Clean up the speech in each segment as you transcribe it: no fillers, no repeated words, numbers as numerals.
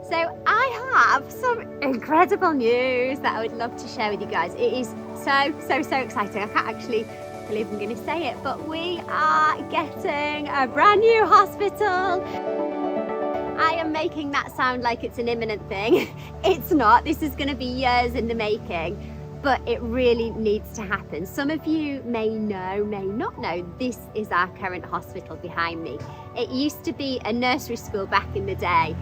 So I have some incredible news that I would love to share with you guys. It is so exciting. I can't actually believe I'm going to say it, but we are getting a brand new hospital. I am making that sound like it's an imminent thing. It's not. This is going to be years in the making, but it really needs to happen. Some of you may know, may not know, this is our current hospital behind me. It used to be a nursery school back in the day,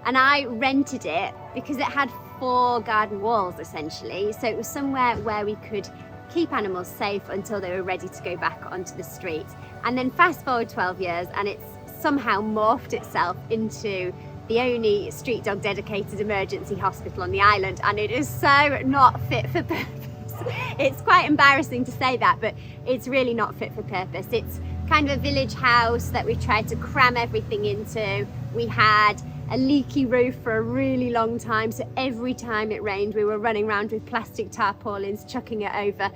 and I rented it because it had 4 garden walls essentially. So it was somewhere where we could keep animals safe until they were ready to go back onto the street. And then fast forward 12 years and it's somehow morphed itself into the only street dog dedicated emergency hospital on the island, and it is so not fit for purpose. It's quite embarrassing to say that, but it's really not fit for purpose. It's kind of a village house that we tried to cram everything into. We had a leaky roof for a really long time, so every time it rained we were running around with plastic tarpaulins chucking it over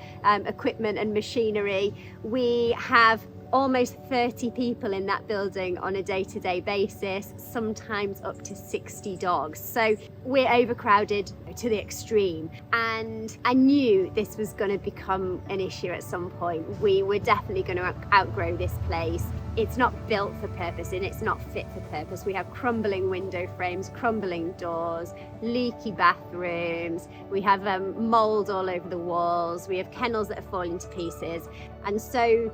equipment and machinery. We have almost 30 people in that building on a day-to-day basis, sometimes up to 60 dogs. So we're overcrowded to the extreme, and I knew this was going to become an issue at some point. We were definitely going to outgrow this place. It's not built for purpose and it's not fit for purpose. We have crumbling window frames, crumbling doors, leaky bathrooms, we have mold all over the walls, we have kennels that are falling to pieces. And so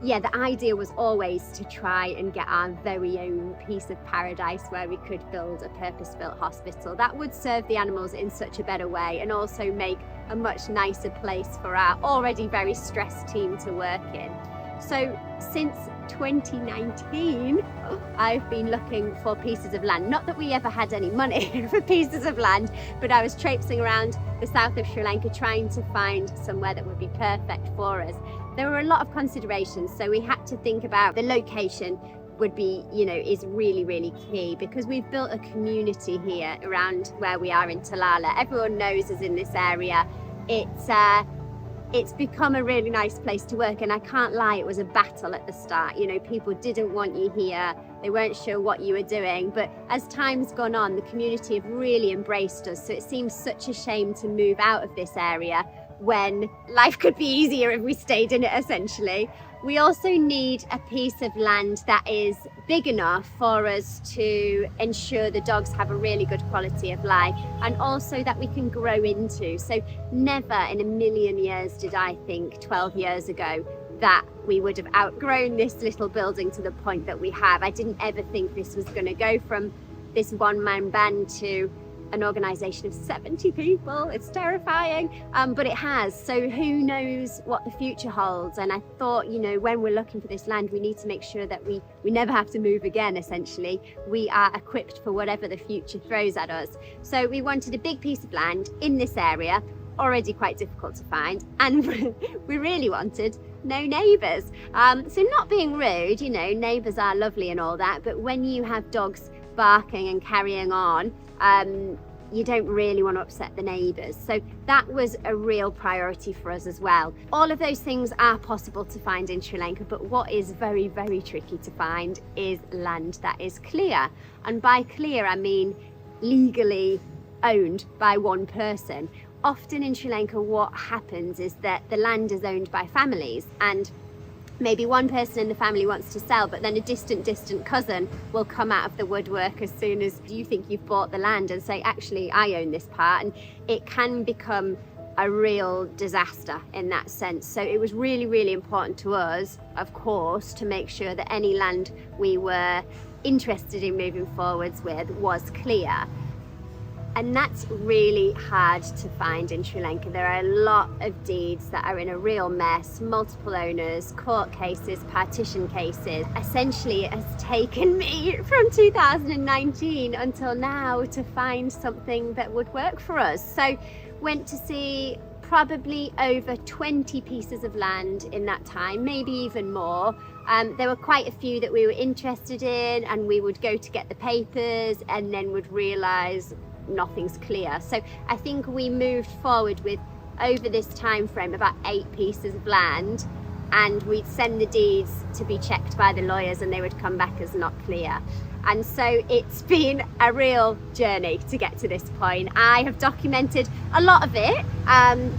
yeah, the idea was always to try and get our very own piece of paradise where we could build a purpose-built hospital that would serve the animals in such a better way and also make a much nicer place for our already very stressed team to work in. So since 2019, I've been looking for pieces of land. Not that we ever had any money for pieces of land, but I was traipsing around the south of Sri Lanka trying to find somewhere that would be perfect for us. There were a lot of considerations, so we had to think about the location would be, is really key, because we've built a community here around where we are in Talala. Everyone knows us in this area. It's become a really nice place to work, and I can't lie, it was a battle at the start. People didn't want you here, they weren't sure what you were doing, but as time's gone on, the community have really embraced us, so it seems such a shame to move out of this area when life could be easier if we stayed in it, essentially. We also need a piece of land that is big enough for us to ensure the dogs have a really good quality of life, and also that we can grow into. So never in a million years did I think 12 years ago that we would have outgrown this little building to the point that we have. I didn't ever think this was going to go from this one-man band to an organisation of 70 people. It's terrifying, but it has. So who knows what the future holds? And I thought, when we're looking for this land, we need to make sure that we never have to move again, essentially. We are equipped for whatever the future throws at us. So we wanted a big piece of land in this area, already quite difficult to find, and we really wanted no neighbours. So not being rude, neighbours are lovely and all that, but when you have dogs barking and carrying on, you don't really want to upset the neighbours. So that was a real priority for us as well. All of those things are possible to find in Sri Lanka, but what is very tricky to find is land that is clear. And by clear, I mean legally owned by one person. Often in Sri Lanka, what happens is that the land is owned by families, and maybe one person in the family wants to sell, but then a distant cousin will come out of the woodwork as soon as you think you've bought the land and say, actually, I own this part. And it can become a real disaster in that sense. So it was really important to us, of course, to make sure that any land we were interested in moving forwards with was clear. And that's really hard to find in Sri Lanka. There are a lot of deeds that are in a real mess, multiple owners, court cases, partition cases. Essentially, it has taken me from 2019 until now to find something that would work for us. So went to see probably over 20 pieces of land in that time, maybe even more. There were quite a few that we were interested in, and we would go to get the papers and then would realise nothing's clear. So I think we moved forward with, over this time frame, about 8 pieces of land, and we'd send the deeds to be checked by the lawyers and they would come back as not clear. And so it's been a real journey to get to this point. I have documented a lot of it,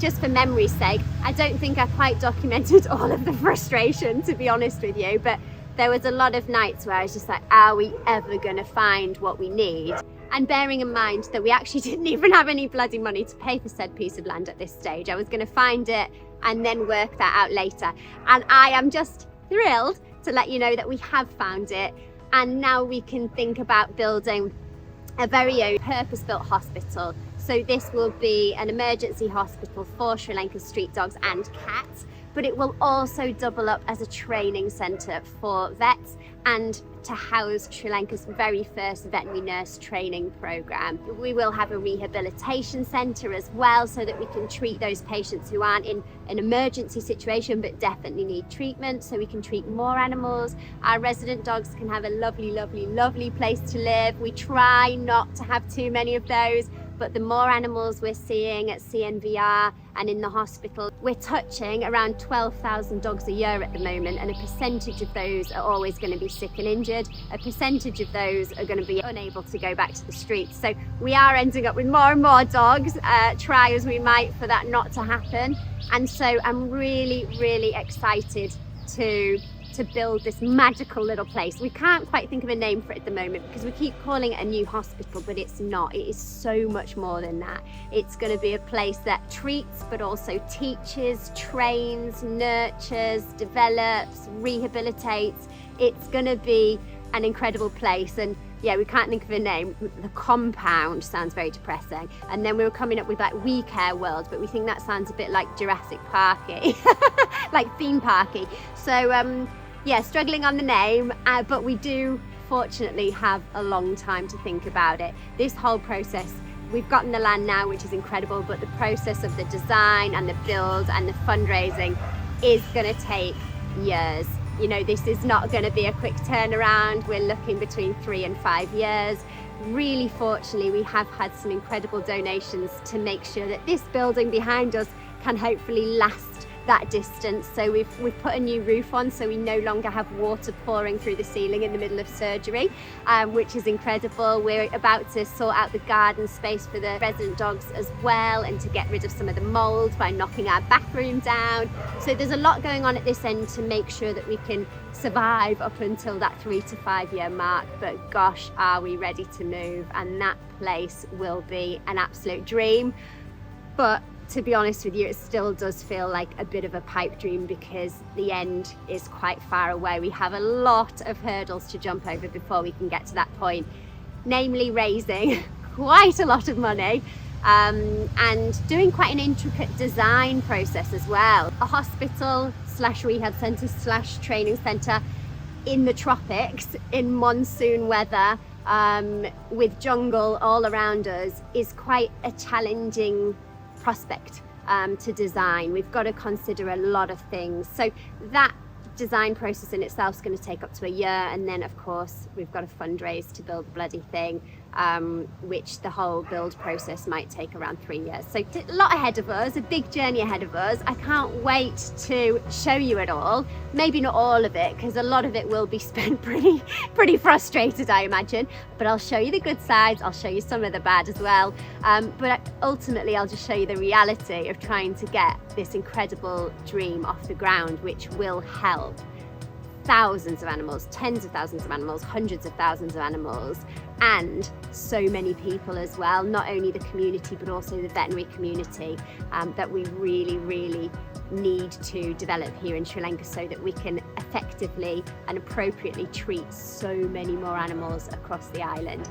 just for memory's sake. I don't think I quite documented all of the frustration, to be honest with you, but there was a lot of nights where I was just like, are we ever gonna find what we need? And bearing in mind that we actually didn't even have any bloody money to pay for said piece of land at this stage. I was gonna find it and then work that out later. And I am just thrilled to let you know that we have found it. And now we can think about building a very own purpose-built hospital. So this will be an emergency hospital for Sri Lanka's street dogs and cats, but it will also double up as a training centre for vets and to house Sri Lanka's very first veterinary nurse training programme. We will have a rehabilitation centre as well, so that we can treat those patients who aren't in an emergency situation but definitely need treatment, so we can treat more animals. Our resident dogs can have a lovely, lovely, lovely place to live. We try not to have too many of those, but the more animals we're seeing at CNVR and in the hospital, we're touching around 12,000 dogs a year at the moment, and a percentage of those are always going to be sick and injured. A percentage of those are going to be unable to go back to the streets. So we are ending up with more and more dogs, try as we might for that not to happen. And so I'm really, really excited to build this magical little place. We can't quite think of a name for it at the moment because we keep calling it a new hospital, but it's not. It is so much more than that. It's going to be a place that treats but also teaches, trains, nurtures, develops, rehabilitates. It's going to be an incredible place. And yeah, we can't think of a name. The compound sounds very depressing. And then we were coming up with like WECare World, but we think that sounds a bit like Jurassic Parky, like theme parky. So yeah, struggling on the name, but we do fortunately have a long time to think about it. This whole process, we've gotten the land now, which is incredible, but the process of the design and the build and the fundraising is going to take years. You know, this is not going to be a quick turnaround. We're looking between 3 and 5 years. Really fortunately, we have had some incredible donations to make sure that this building behind us can hopefully last that distance. So we've put a new roof on, so we no longer have water pouring through the ceiling in the middle of surgery, which is incredible. We're about to sort out the garden space for the resident dogs as well, and to get rid of some of the mold by knocking our bathroom down. So there's a lot going on at this end to make sure that we can survive up until that 3 to 5 year mark. But gosh, are we ready to move? And that place will be an absolute dream. But to be honest with you, it still does feel like a bit of a pipe dream because the end is quite far away. We have a lot of hurdles to jump over before we can get to that point, namely raising quite a lot of money and doing quite an intricate design process as well. A hospital slash rehab centre slash training centre in the tropics in monsoon weather with jungle all around us is quite a challenging prospect to design. We've got to consider a lot of things. So that design process in itself is going to take up to a year, and then of course we've got to fundraise to build the bloody thing, which the whole build process might take around 3 years. So a lot ahead of us, a big journey ahead of us. I can't wait to show you it all. Maybe not all of it, because a lot of it will be spent pretty frustrated, I imagine, but I'll show you the good sides. I'll show you some of the bad as well, but ultimately I'll just show you the reality of trying to get this incredible dream off the ground, which will help thousands of animals, tens of thousands of animals, hundreds of thousands of animals, and so many people as well, not only the community but also the veterinary community that we really need to develop here in Sri Lanka, so that we can effectively and appropriately treat so many more animals across the island.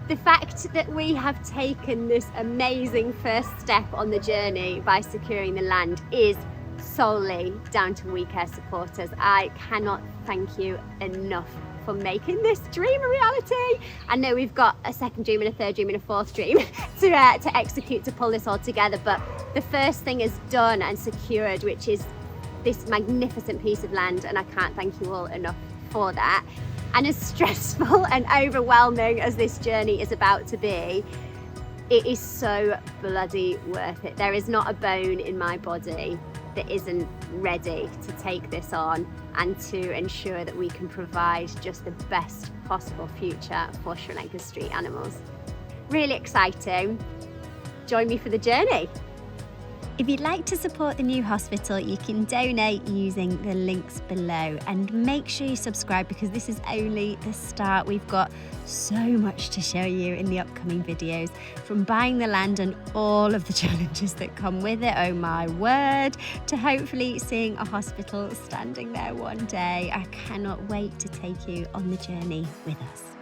The fact that we have taken this amazing first step on the journey by securing the land is solely down to WECare supporters. I cannot thank you enough for making this dream a reality. I know we've got a second dream and a third dream and a fourth dream to execute, to pull this all together, but the first thing is done and secured, which is this magnificent piece of land, and I can't thank you all enough for that. And as stressful and overwhelming as this journey is about to be, it is so bloody worth it. There is not a bone in my body that isn't ready to take this on and to ensure that we can provide just the best possible future for Sri Lanka's street animals. Really exciting. Join me for the journey. If you'd like to support the new hospital, you can donate using the links below, and make sure you subscribe because this is only the start. We've got so much to show you in the upcoming videos, from buying the land and all of the challenges that come with it, oh my word, to hopefully seeing a hospital standing there one day. I cannot wait to take you on the journey with us.